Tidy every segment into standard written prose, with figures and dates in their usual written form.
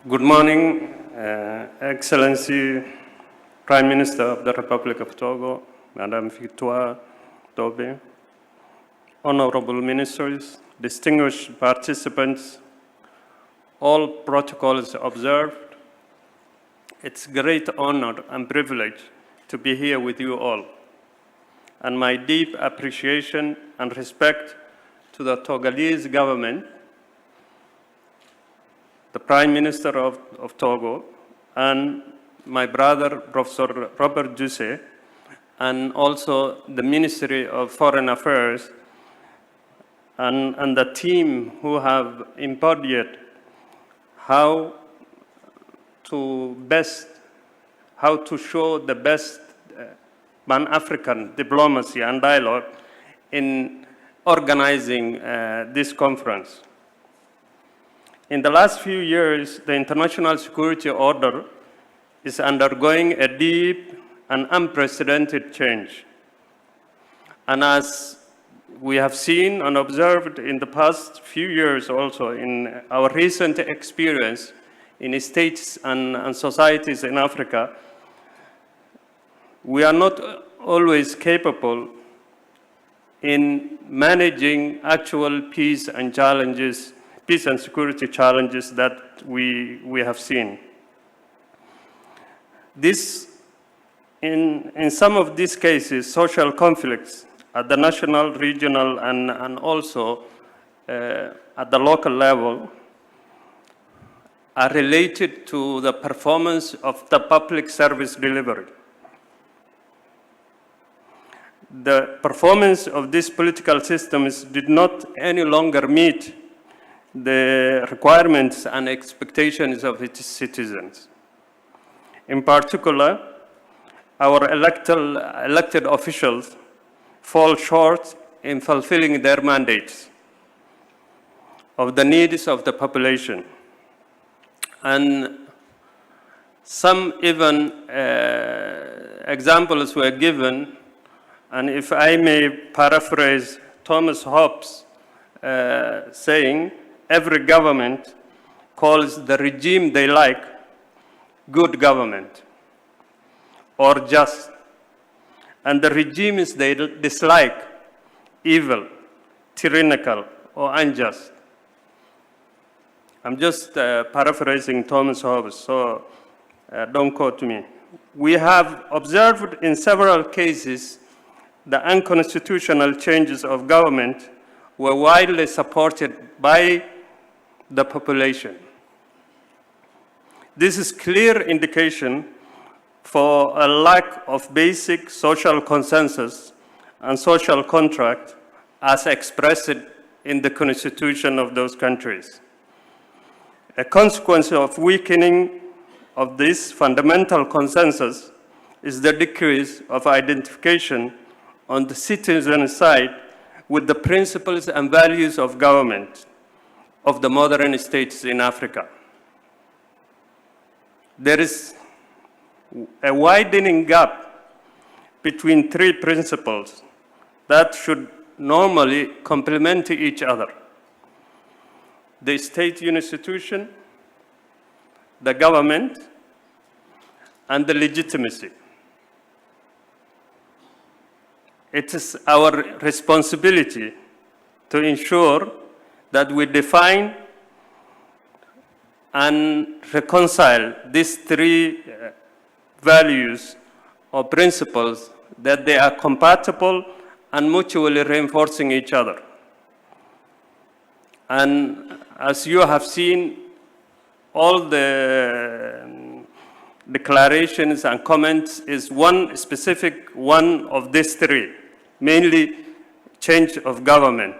Good morning, Excellency Prime Minister of the Republic of Togo, Madame Victoire Tobe, honorable ministers, distinguished participants, all protocols observed. It's a great honor and privilege to be here with you all, and my deep appreciation and respect to the Togolese government, the Prime Minister of Togo, and my brother, Professor Robert Dusse, and also the Ministry of Foreign Affairs, and the team who have embodied how to show the best Pan-African diplomacy and dialogue in organizing this conference. In the last few years, the international security order is undergoing a deep and unprecedented change. And as we have seen and observed in the past few years also in our recent experience in states and societies in Africa, we are not always capable in managing actual peace and security challenges that we have seen. In some of these cases, social conflicts at the national, regional, and also at the local level are related to the performance of the public service delivery. The performance of these political systems did not any longer meet the requirements and expectations of its citizens. In particular, our elected officials fall short in fulfilling their mandates of the needs of the population. And some even examples were given, and if I may paraphrase Thomas Hobbes saying, every government calls the regime they like good government or just, and the regimes they dislike evil, tyrannical, or unjust. I'm just paraphrasing Thomas Hobbes, so don't quote me. We have observed in several cases the unconstitutional changes of government were widely supported by the population. This is clear indication for a lack of basic social consensus and social contract as expressed in the constitution of those countries. A consequence of weakening of this fundamental consensus is the decrease of identification on the citizen side with the principles and values of government of the modern states in Africa. There is a widening gap between three principles that should normally complement each other: the state institution, the government, and the legitimacy. It is our responsibility to ensure that we define and reconcile these three values or principles, that they are compatible and mutually reinforcing each other. And as you have seen, all the declarations and comments is one specific one of these three, mainly change of government.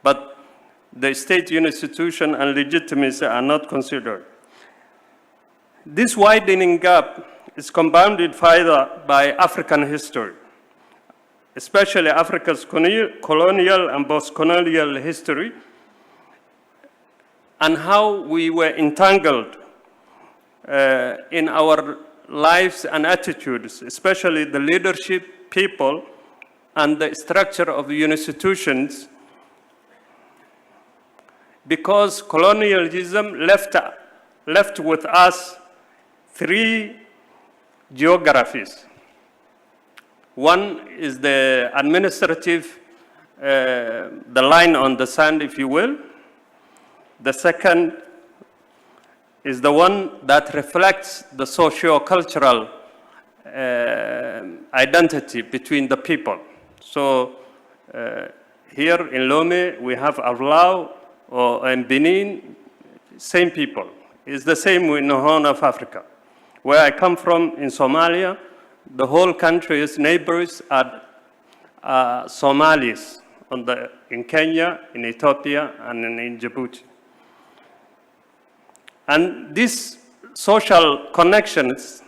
But the state institution and legitimacy are not considered. This widening gap is compounded further by African history, especially Africa's colonial and post-colonial history, and how we were entangled in our lives and attitudes, especially the leadership, people, and the structure of the institutions, because colonialism left left with us three geographies. One is the administrative, the line on the sand, if you will. The second is the one that reflects the socio-cultural identity between the people. So here in Lome, we have Arlau, or in Benin, same people. It's the same in the Horn of Africa. Where I come from, in Somalia, the whole country's neighbors are Somalis in Kenya, in Ethiopia, and in Djibouti. And these social connections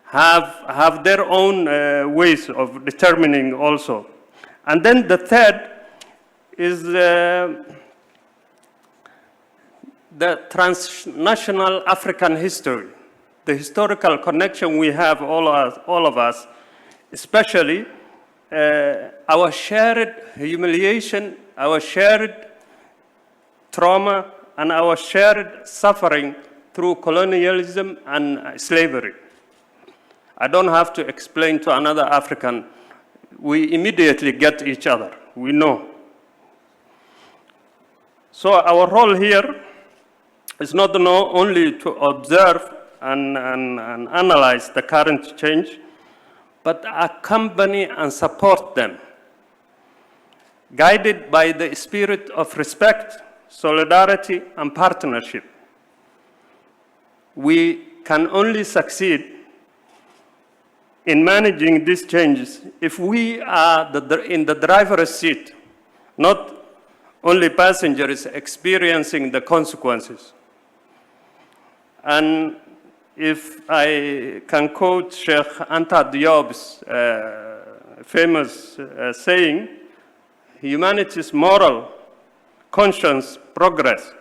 have their own ways of determining also. And then the third is the transnational African history, the historical connection we have, all of us, especially our shared humiliation, our shared trauma, and our shared suffering through colonialism and slavery. I don't have to explain to another African. We immediately get each other. We know. So our role here is not only to observe and analyze the current change, but accompany and support them, guided by the spirit of respect, solidarity, and partnership. We can only succeed in managing these changes if we are in the driver's seat, not only passengers experiencing the consequences. And if I can quote Sheikh Anta Diop's famous saying, humanity's moral conscience progress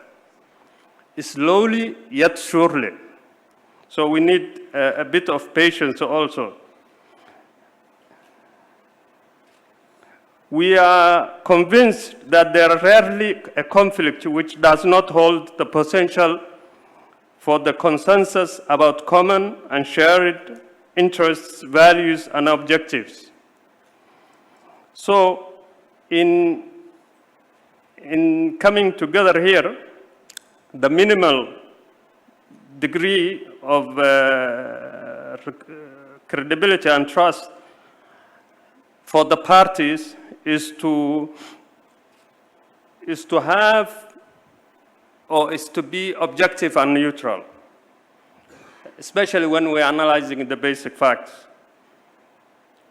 is slowly yet surely. So we need a bit of patience also. We are convinced that there is rarely a conflict which does not hold the potential for the consensus about common and shared interests, values, and objectives. So in coming together here, the minimal degree of credibility and trust for the parties is to have, or is to be objective and neutral, especially when we're analyzing the basic facts.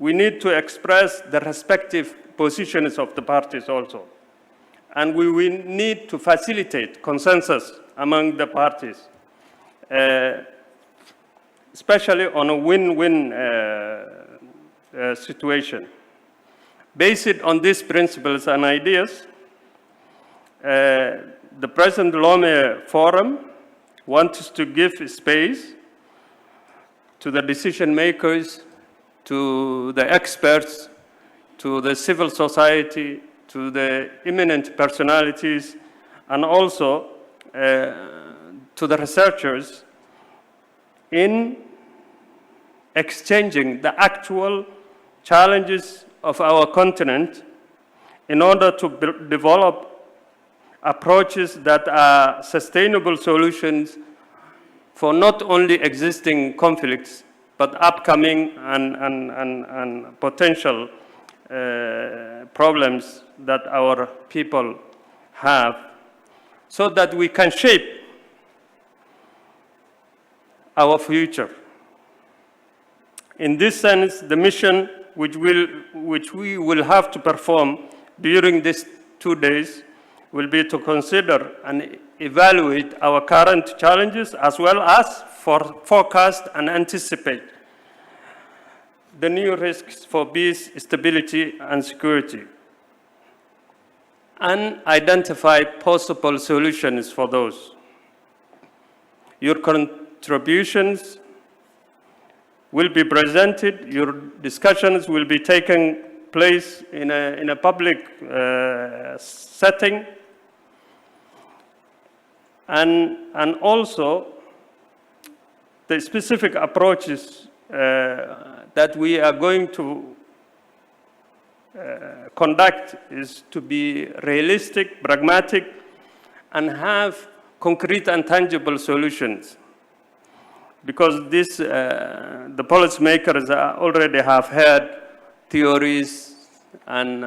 We need to express the respective positions of the parties also. And we will need to facilitate consensus among the parties, especially on a win-win situation. Based on these principles and ideas, the present Lome Forum wants to give space to the decision makers, to the experts, to the civil society, to the eminent personalities, and also to the researchers in exchanging the actual challenges of our continent in order to develop approaches that are sustainable solutions for not only existing conflicts, but upcoming and potential problems that our people have, so that we can shape our future. In this sense, the mission which we will have to perform during these 2 days will be to consider and evaluate our current challenges, as well as forecast and anticipate the new risks for peace, stability, and security, and identify possible solutions for those. Your contributions will be presented, your discussions will be taking place in a public setting, and also the specific approaches that we are going to conduct is to be realistic, pragmatic, and have concrete and tangible solutions. Because this, the policymakers already have heard theories and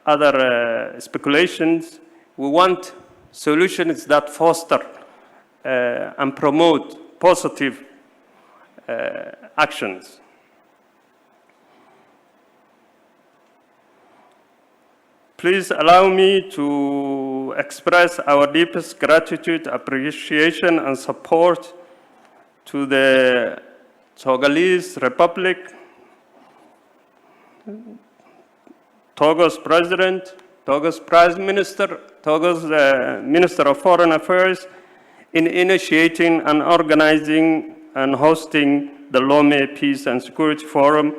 other speculations. We want solutions that foster and promote positive actions. Please allow me to express our deepest gratitude, appreciation, and support to the Togolese Republic, Togo's President, Togo's Prime Minister, Togo's Minister of Foreign Affairs, in initiating and organizing and hosting the Lome Peace and Security Forum,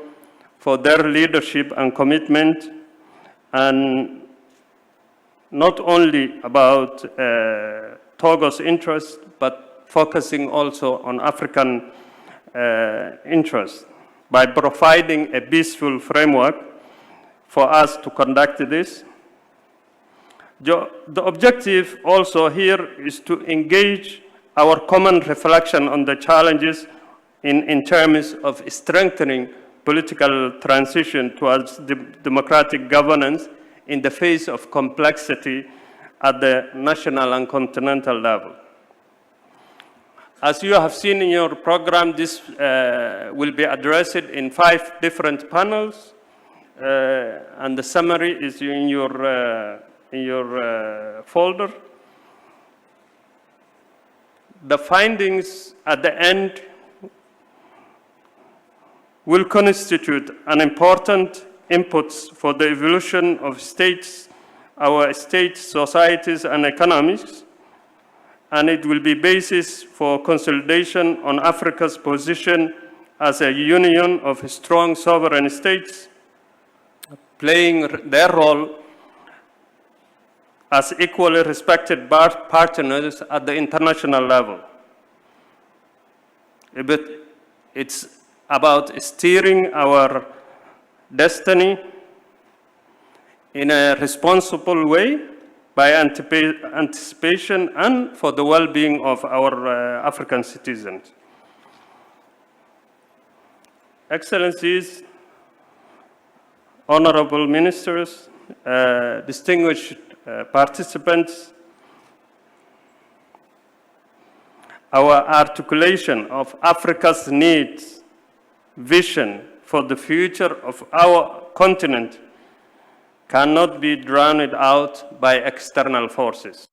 for their leadership and commitment, and not only about Togo's interests, but focusing also on African interests by providing a peaceful framework for us to conduct this. The objective also here is to engage our common reflection on the challenges in terms of strengthening political transition towards democratic governance in the face of complexity at the national and continental level. As you have seen in your program, this will be addressed in 5 different panels, and the summary is in your folder. The findings at the end will constitute an important inputs for the evolution of states, our states, societies, and economies, and it will be basis for consolidation on Africa's position as a union of strong sovereign states, playing their role as equally respected partners at the international level. But it's about steering our destiny in a responsible way by anticipation and for the well-being of our African citizens. Excellencies, honorable ministers, distinguished participants, our articulation of Africa's needs, vision for the future of our continent cannot be drowned out by external forces.